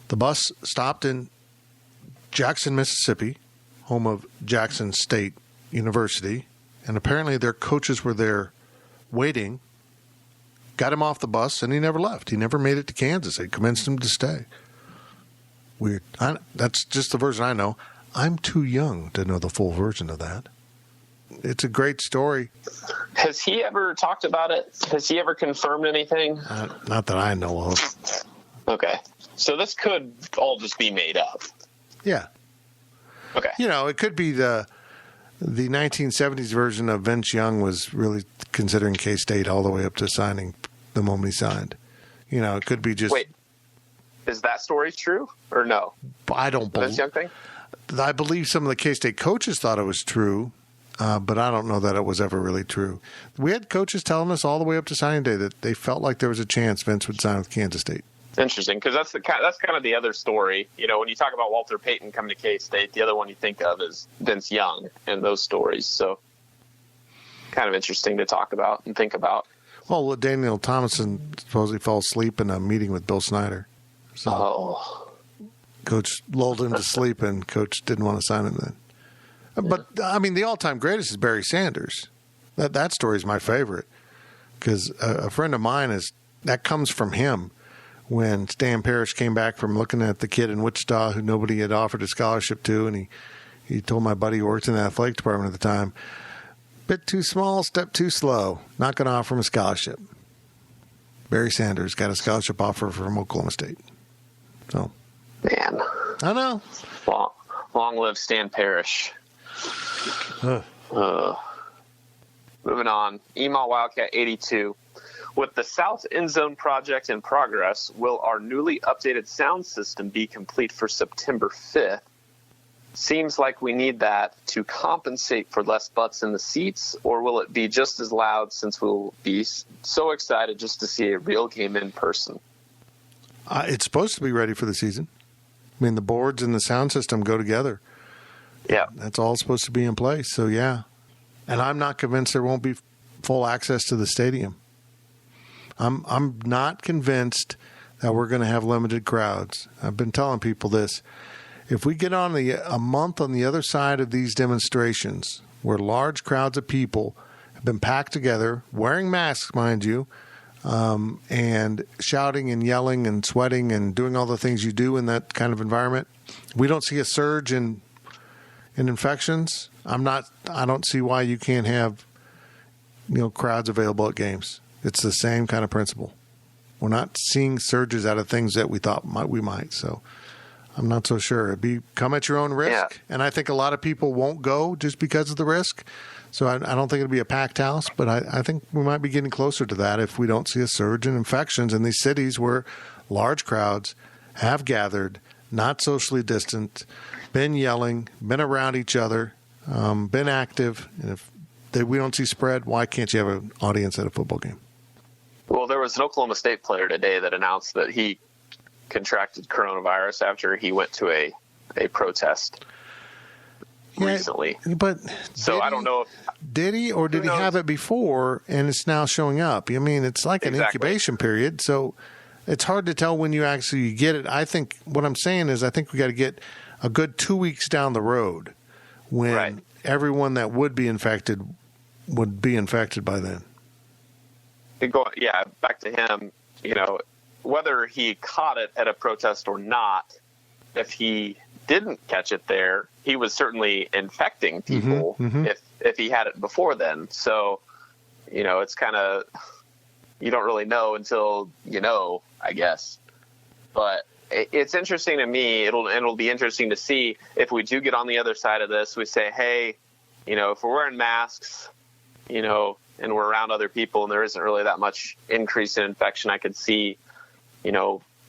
The bus stopped in Jackson, Mississippi, home of Jackson State University, and apparently their coaches were there waiting, got him off the bus, and he never left. He never made it to Kansas. They convinced him to stay. Weird. That's just the version I know. I'm too young to know the full version of that. It's a great story. Has he ever talked about it? Has he ever confirmed anything? Not that I know of. Okay. So this could all just be made up. Yeah. Okay. It could be the 1970s version of Vince Young was really considering K-State all the way up to signing the moment he signed. It could be just... Wait, is that story true or no? I don't believe... Vince Young thing? I believe some of the K-State coaches thought it was true, but I don't know that it was ever really true. We had coaches telling us all the way up to signing day that they felt like there was a chance Vince would sign with Kansas State. Interesting, because that's kind of the other story. When you talk about Walter Payton coming to K-State, the other one you think of is Vince Young and those stories. So kind of interesting to talk about and think about. Well, Daniel Thomason supposedly fell asleep in a meeting with Bill Snyder. So Coach lulled him to sleep, and Coach didn't want to sign him then. But, the all-time greatest is Barry Sanders. That story is my favorite because a friend of mine that comes from him. When Stan Parrish came back from looking at the kid in Wichita who nobody had offered a scholarship to, and he told my buddy who worked in the athletic department at the time, bit too small, step too slow, not going to offer him a scholarship. Barry Sanders got a scholarship offer from Oklahoma State. So, man, I know. Long live Stan Parrish. Moving on, Email Wildcat 82. With the South End Zone project in progress, will our newly updated sound system be complete for September 5th? Seems like we need that to compensate for less butts in the seats, or will it be just as loud since we'll be so excited just to see a real game in person? It's supposed to be ready for the season. The boards and the sound system go together. Yeah. That's all supposed to be in place, so yeah. And I'm not convinced there won't be full access to the stadium. I'm not convinced that we're going to have limited crowds. I've been telling people this. If we get on a month on the other side of these demonstrations where large crowds of people have been packed together, wearing masks, mind you, and shouting and yelling and sweating and doing all the things you do in that kind of environment, we don't see a surge in infections. I don't see why you can't have, crowds available at games. It's the same kind of principle. We're not seeing surges out of things that we thought we might. So I'm not so sure. It'd be come at your own risk. Yeah. And I think a lot of people won't go just because of the risk. So I don't think it'll be a packed house, but I think we might be getting closer to that if we don't see a surge in infections in these cities where large crowds have gathered, not socially distant, been yelling, been around each other, been active. And if we don't see spread, why can't you have an audience at a football game? Well, there was an Oklahoma State player today that announced that he contracted coronavirus after he went to a protest recently. But I don't know if did he or did he have it before and it's now showing up? I mean, it's like an incubation period, so it's hard to tell when you actually get it. I think what I'm saying is I think we got to get a good 2 weeks down the road when everyone that would be infected by then. Back to him, whether he caught it at a protest or not, if he didn't catch it there, he was certainly infecting people if he had it before then. So, it's kind of, you don't really know until I guess. But it's interesting to me. It'll be interesting to see if we do get on the other side of this. We say, hey, if we're wearing masks, and we're around other people and there isn't really that much increase in infection, I could see,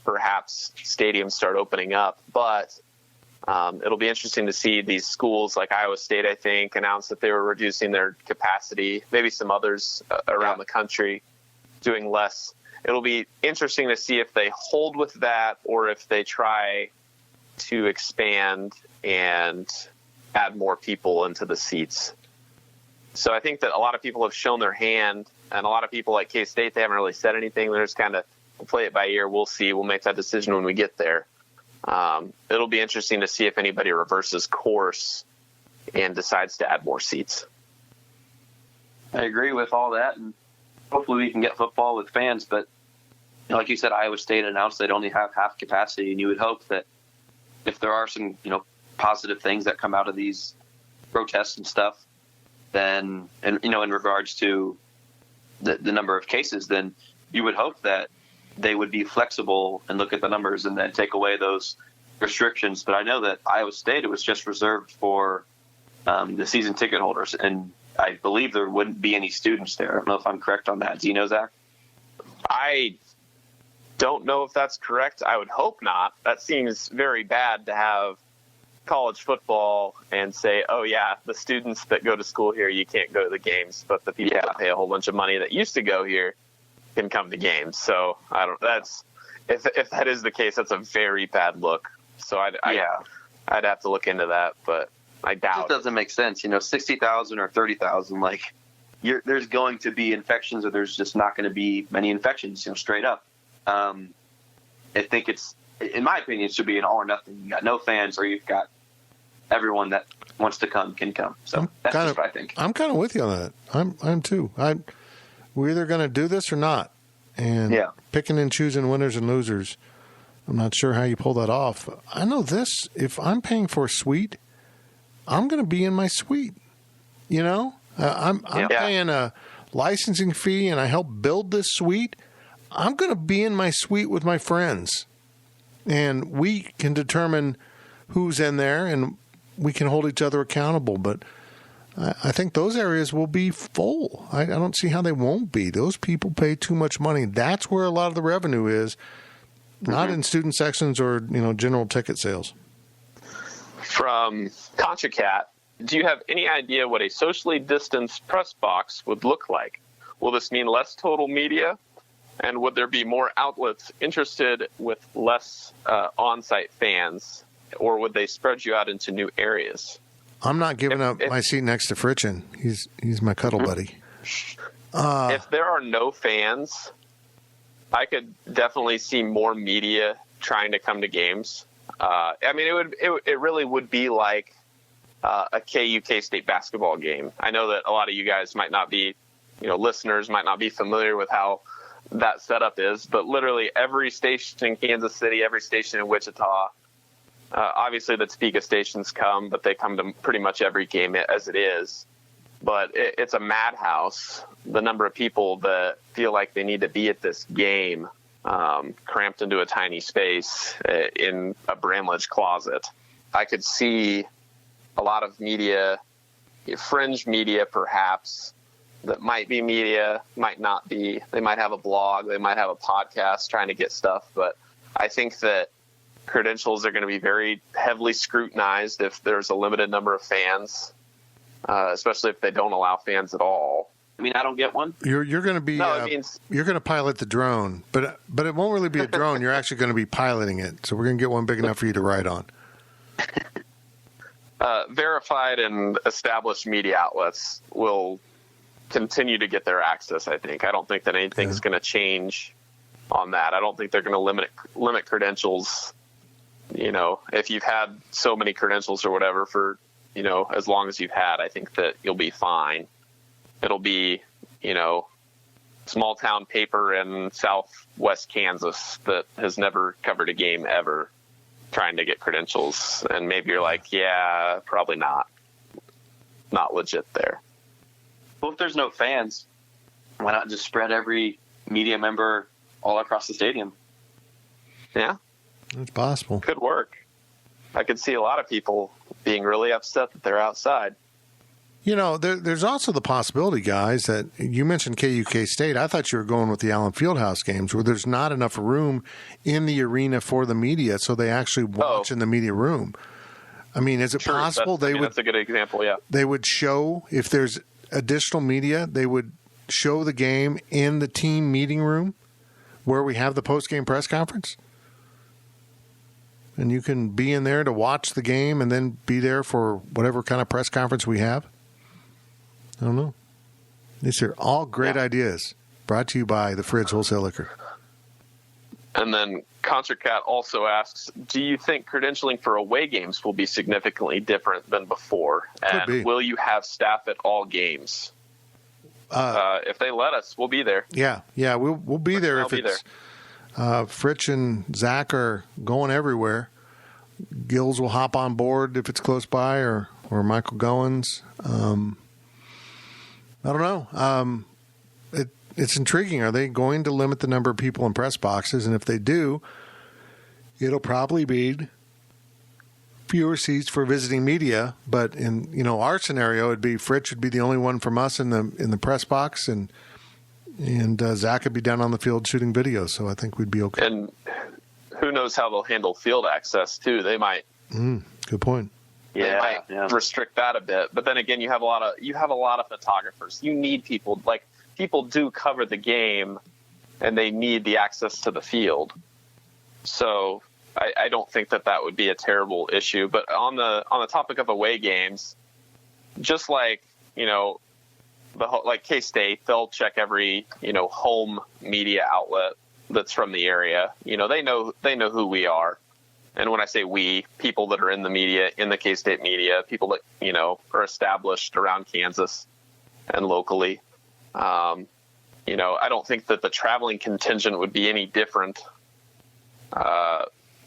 perhaps stadiums start opening up. But it'll be interesting to see these schools like Iowa State, I think, announce that they were reducing their capacity, maybe some others around the country doing less. It'll be interesting to see if they hold with that or if they try to expand and add more people into the seats. So I think that a lot of people have shown their hand, and a lot of people like K-State, they haven't really said anything. They're just kind of play it by ear. We'll see. We'll make that decision when we get there. It'll be interesting to see if anybody reverses course and decides to add more seats. I agree with all that, and hopefully we can get football with fans. But like you said, Iowa State announced they'd only have half capacity, and you would hope that if there are some positive things that come out of these protests and stuff, then, and in regards to the number of cases, then you would hope that they would be flexible and look at the numbers and then take away those restrictions. But I know that Iowa State, it was just reserved for the season ticket holders, and I believe there wouldn't be any students there. I don't know if I'm correct on that. Do you know, Zach? I don't know if that's correct. I would hope not. That seems very bad to have college football and say, oh yeah, the students that go to school here, you can't go to the games, but the people that pay a whole bunch of money that used to go here can come to games. So if that is the case, that's a very bad look. So I'd have to look into that, but I doubt. It doesn't make sense. 60,000 or 30,000, there's going to be infections, or there's just not going to be many infections, straight up. I think it's, in my opinion, it should be an all or nothing. You got no fans, or you've got everyone that wants to come can come. So that's just what I think. I'm kind of with you on that. I'm too. We're either going to do this or not. And picking and choosing winners and losers, I'm not sure how you pull that off. I know this. If I'm paying for a suite, I'm going to be in my suite. I'm paying a licensing fee and I help build this suite. I'm going to be in my suite with my friends. And we can determine who's in there and we can hold each other accountable. But I think those areas will be full. I don't see how they won't be. Those people pay too much money. That's where a lot of the revenue is, not in student sections or general ticket sales. From ContraCat, do you have any idea what a socially distanced press box would look like? Will this mean less total media? And would there be more outlets interested with less on-site fans, or would they spread you out into new areas? I'm not giving up my seat next to Fritchin. He's my cuddle buddy. If there are no fans, I could definitely see more media trying to come to games. It really would be like a K-State basketball game. I know that a lot of you guys might not be, listeners might not be familiar with how that setup is, but literally every station in Kansas City, every station in Wichita, obviously the Topeka stations come, but they come to pretty much every game as it is. But it's a madhouse, the number of people that feel like they need to be at this game, cramped into a tiny space in a Bramlage closet. I could see a lot of media, fringe media perhaps, that might be media, might not be. They might have a blog, they might have a podcast trying to get stuff, but I think that credentials are going to be very heavily scrutinized if there's a limited number of fans, especially if they don't allow fans at all. I mean, I don't get one. You're going to be you're going to pilot the drone, but it won't really be a drone. You're actually going to be piloting it, so we're going to get one big enough for you to ride on. Verified and established media outlets will continue to get their access, I think. I don't think that anything's going to change on that. I don't think they're going to limit credentials. If you've had so many credentials or whatever for, as long as you've had, I think that you'll be fine. It'll be, small town paper in Southwest Kansas that has never covered a game ever trying to get credentials. And maybe you're like, yeah, probably not legit there. Well, if there's no fans, why not just spread every media member all across the stadium? Yeah. It's possible. Could work. I could see a lot of people being really upset that they're outside. There's also the possibility, guys, that you mentioned KUK State. I thought you were going with the Allen Fieldhouse games where there's not enough room in the arena for the media, so they actually watch in the media room. I mean, is it possible that's a good example, yeah. They would show, if there's additional media, they would show the game in the team meeting room where we have the post-game press conference? And you can be in there to watch the game and then be there for whatever kind of press conference we have? I don't know. These are all great ideas. Brought to you by the Fridge Wholesale Liquor. And then ConcertCat also asks, do you think credentialing for away games will be significantly different than before? And will you have staff at all games? If they let us, we'll be there. Yeah, we'll be there if it's Fritch and Zach are going everywhere. Gills will hop on board if it's close by, or Michael Goins. I don't know. It's intriguing. Are they going to limit the number of people in press boxes? And if they do, it'll probably be fewer seats for visiting media. But in our scenario, it'd be Fritch would be the only one from us in the press box, and Zach would be down on the field shooting video. So I think we'd be okay. And who knows how they'll handle field access too? They might. Good point. Yeah, they might restrict that a bit. But then again, you have a lot of photographers. You need people. Like, people do cover the game, and they need the access to the field. So I don't think that would be a terrible issue. But on the topic of away games, just like like K-State, they'll check every home media outlet that's from the area. They know who we are. And when I say we, people that are in the media, in the K-State media, people that, are established around Kansas and locally. I don't think that the traveling contingent would be any different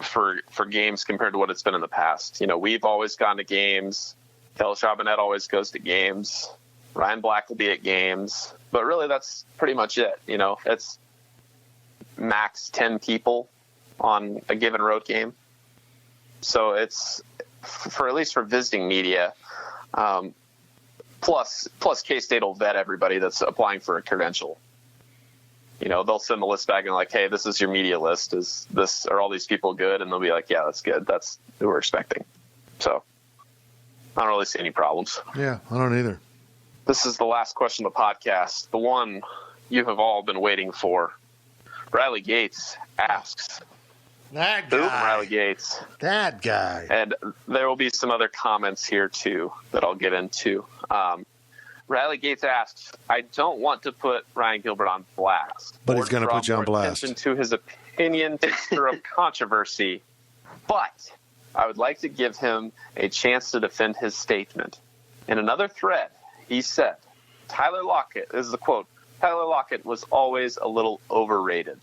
for games compared to what it's been in the past. We've always gone to games. Kelly Robinette always goes to games. Ryan Black will be at games. But really, that's pretty much it. It's max 10 people on a given road game. So it's at least for visiting media. Plus K-State will vet everybody that's applying for a credential. They'll send the list back and like, hey, this is your media list. Are all these people good? And they'll be like, yeah, that's good. That's who we're expecting. So I don't really see any problems. Yeah, I don't either. This is the last question of the podcast, the one you have all been waiting for. Riley Gates asks. That guy. Who? Riley Gates. That guy. And there will be some other comments here, too, that I'll get into. Riley Gates asks, I don't want to put Ryan Gilbert on blast. But he's going to put you on blast. Attention to his opinion to stir up controversy. But I would like to give him a chance to defend his statement. In another thread, he said, Tyler Lockett, this is a quote, Tyler Lockett was always a little overrated.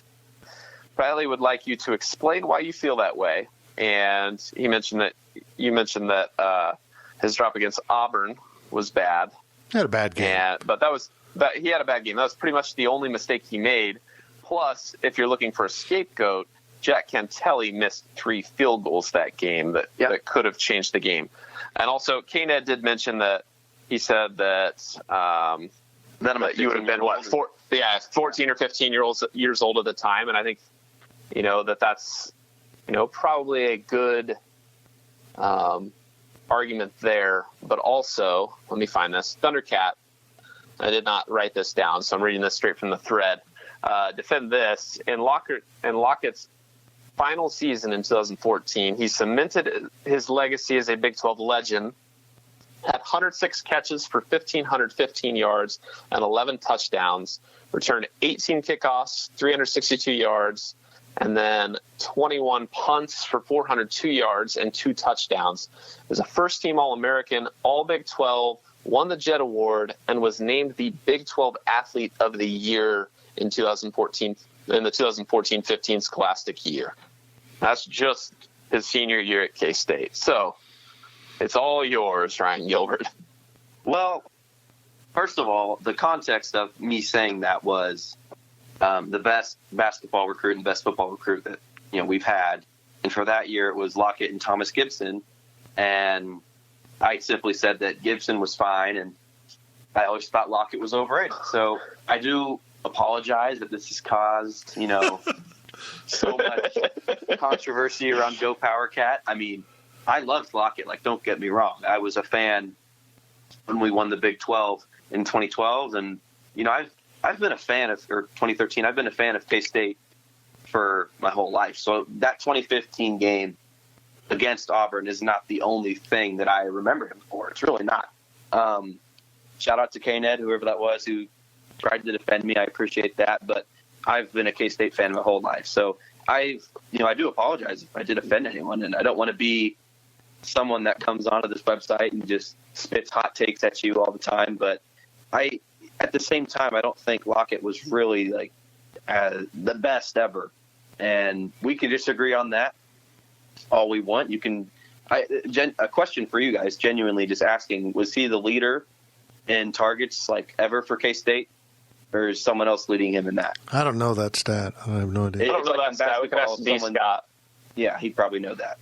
Riley would like you to explain why you feel that way. And you mentioned that his drop against Auburn was bad. He had a bad game. But he had a bad game. That was pretty much the only mistake he made. Plus, if you're looking for a scapegoat, Jack Cantelli missed 3 field goals that game that could have changed the game. And also, K-Ned did mention that he said that that you would have been 14 or 15 years old at the time, and I think that's probably a good argument there. But also, let me find this Thundercat. I did not write this down, so I'm reading this straight from the thread. Defend this in Lockett's final season in 2014. He cemented his legacy as a Big 12 legend. Had 106 catches for 1,515 yards and 11 touchdowns, returned 18 kickoffs, 362 yards, and then 21 punts for 402 yards and 2 touchdowns. He was a first-team All-American, All-Big 12, won the Jet Award, and was named the Big 12 Athlete of the Year in 2014 in the 2014-15 scholastic year. That's just his senior year at K-State. So it's all yours, Ryan Gilbert. Well, first of all, the context of me saying that was the best basketball recruit and best football recruit that we've had, and for that year it was Lockett and Thomas Gibson, and I simply said that Gibson was fine, and I always thought Lockett was overrated. So I do apologize that this has caused so much controversy around Go Power Cat. I mean, I loved Lockett. Like, don't get me wrong. I was a fan when we won the Big 12 in 2012. And, I've been a fan of, or 2013, I've been a fan of K-State for my whole life. So that 2015 game against Auburn is not the only thing that I remember him for. It's really not. Shout out to K-Ned, whoever that was, who tried to defend me. I appreciate that. But I've been a K-State fan my whole life. So I do apologize if I did offend anyone, and I don't want to be someone that comes onto this website and just spits hot takes at you all the time. But at the same time, I don't think Lockett was really the best ever. And we can disagree on that all we want. A question for you guys, genuinely just asking, was he the leader in targets ever for K-State? Or is someone else leading him in that? I don't know that stat. I have no idea. I don't know that stat. We could ask D. Scott. Yeah, he'd probably know that.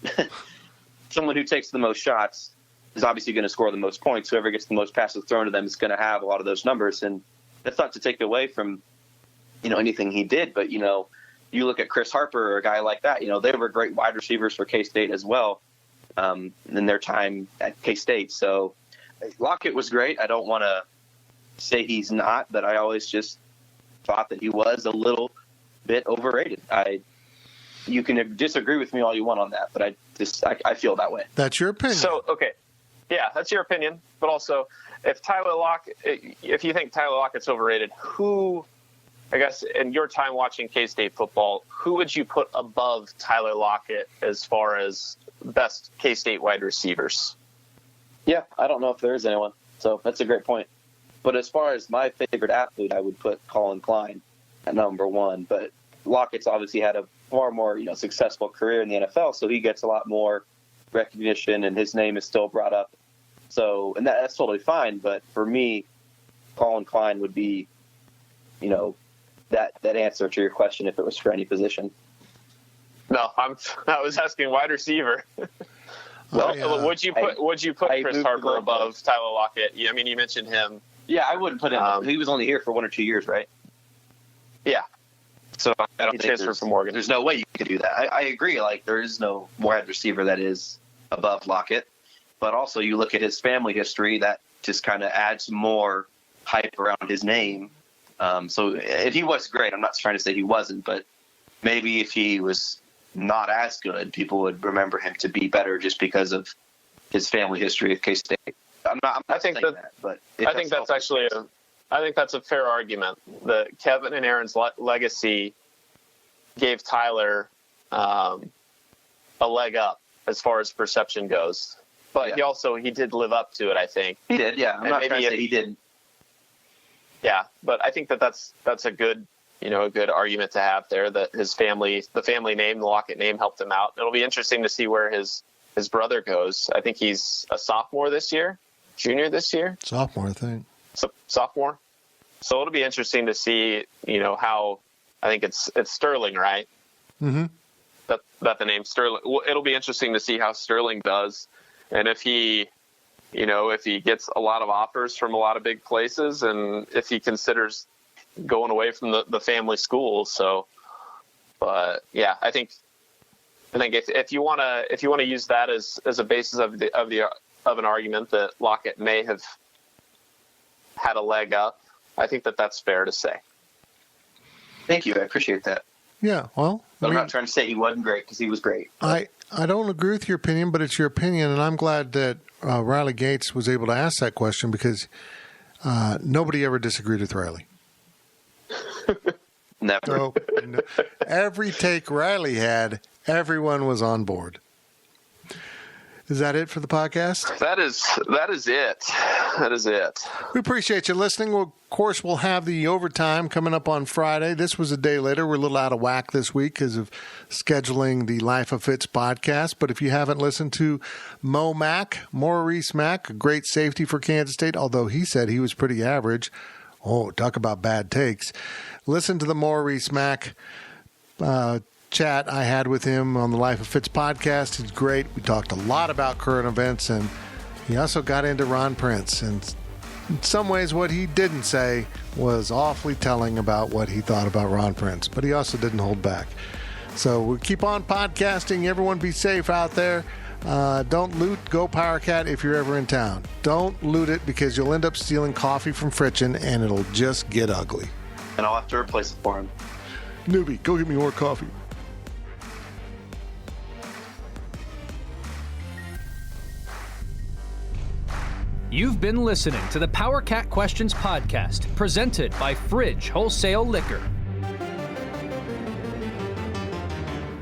Someone who takes the most shots is obviously going to score the most points. Whoever gets the most passes thrown to them is going to have a lot of those numbers. And that's not to take away from, anything he did. But, you look at Chris Harper or a guy like that, they were great wide receivers for K-State as well in their time at K-State. So Lockett was great. I don't want to say he's not, but I always just thought that he was a little bit overrated. You can disagree with me all you want on that, but I feel that way. That's your opinion. So, okay. Yeah, that's your opinion. But also, if you think Tyler Lockett's overrated, who, I guess, in your time watching K-State football, who would you put above Tyler Lockett as far as best K-State wide receivers? Yeah, I don't know if there is anyone. So that's a great point. But as far as my favorite athlete, I would put Colin Klein at number 1. But Lockett's obviously had a far more, successful career in the NFL, so he gets a lot more recognition, and his name is still brought up. So, and that's totally fine. But for me, Colin Klein would be, that answer to your question if it was for any position. No, I was asking wide receiver. Well, would you put Chris Harper above Tyler Lockett? I mean, you mentioned him. Yeah, I wouldn't put him. He was only here for 1 or 2 years, right? Yeah. So I don't think transferred from Oregon. There's no way you could do that. I agree. There is no wide receiver that is above Lockett. But also, you look at his family history, that just kind of adds more hype around his name. So if he was great, I'm not trying to say he wasn't, but maybe if he was not as good, people would remember him to be better just because of his family history at K-State. I think that's a fair argument. That Kevin and Aaron's legacy gave Tyler a leg up as far as perception goes. But he did live up to it, I think. He did, yeah. I'm not trying to say he didn't. Yeah, but I think that's a good, a good argument to have there, that the family name, the Lockett name, helped him out. It'll be interesting to see where his brother goes. I think he's a sophomore this year, junior this year. Sophomore, I think. Sophomore. So it'll be interesting to see, how, I think it's Sterling, right? Mm-hmm. That the name Sterling. Well, it'll be interesting to see how Sterling does, and if he gets a lot of offers from a lot of big places, and if he considers going away from the family school. So, but yeah, I think if you want to use that as a basis of an argument that Lockett may have had a leg up, I think that's fair to say. Thank you. I appreciate that. Yeah, well, but I'm not trying to say he wasn't great, because he was great. I don't agree with your opinion, but it's your opinion, and I'm glad that Riley Gates was able to ask that question, because nobody ever disagreed with Riley. Never. So, every take Riley had, everyone was on board. Is that it for the podcast? That is it. That is it. We appreciate you listening. Of course, we'll have the overtime coming up on Friday. This was a day later. We're a little out of whack this week because of scheduling the Life of Fitz podcast. But if you haven't listened to Maurice Mack, a great safety for Kansas State, although he said he was pretty average. Oh, talk about bad takes. Listen to the Maurice Mack chat I had with him on the Life of Fitz podcast. He's great. We talked a lot about current events, and he also got into Ron Prince. And in some ways, what he didn't say was awfully telling about what he thought about Ron Prince, but he also didn't hold back. So we keep on podcasting. Everyone be safe out there. Don't loot Go PowerCat if you're ever in town. Don't loot it, because you'll end up stealing coffee from Fritchen, and it'll just get ugly. And I'll have to replace it for him. Newbie, go get me more coffee. You've been listening to the PowerCat Questions podcast, presented by Fridge Wholesale Liquor.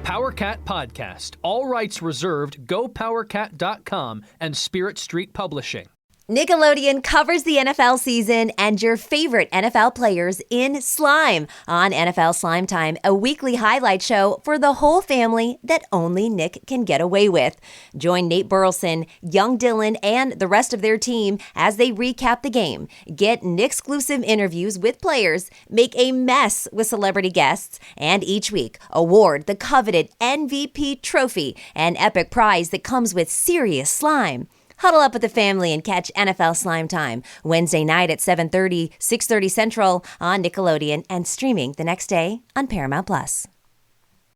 PowerCat Podcast. All rights reserved. GoPowerCat.com and Spirit Street Publishing. Nickelodeon covers the NFL season and your favorite NFL players in Slime on NFL Slime Time, a weekly highlight show for the whole family that only Nick can get away with. Join Nate Burleson, Young Dylan, and the rest of their team as they recap the game, get Nick-exclusive interviews with players, make a mess with celebrity guests, and each week award the coveted MVP trophy, an epic prize that comes with serious slime. Huddle up with the family and catch NFL Slime Time Wednesday night at 7:30, 6:30 Central on Nickelodeon, and streaming the next day on Paramount+.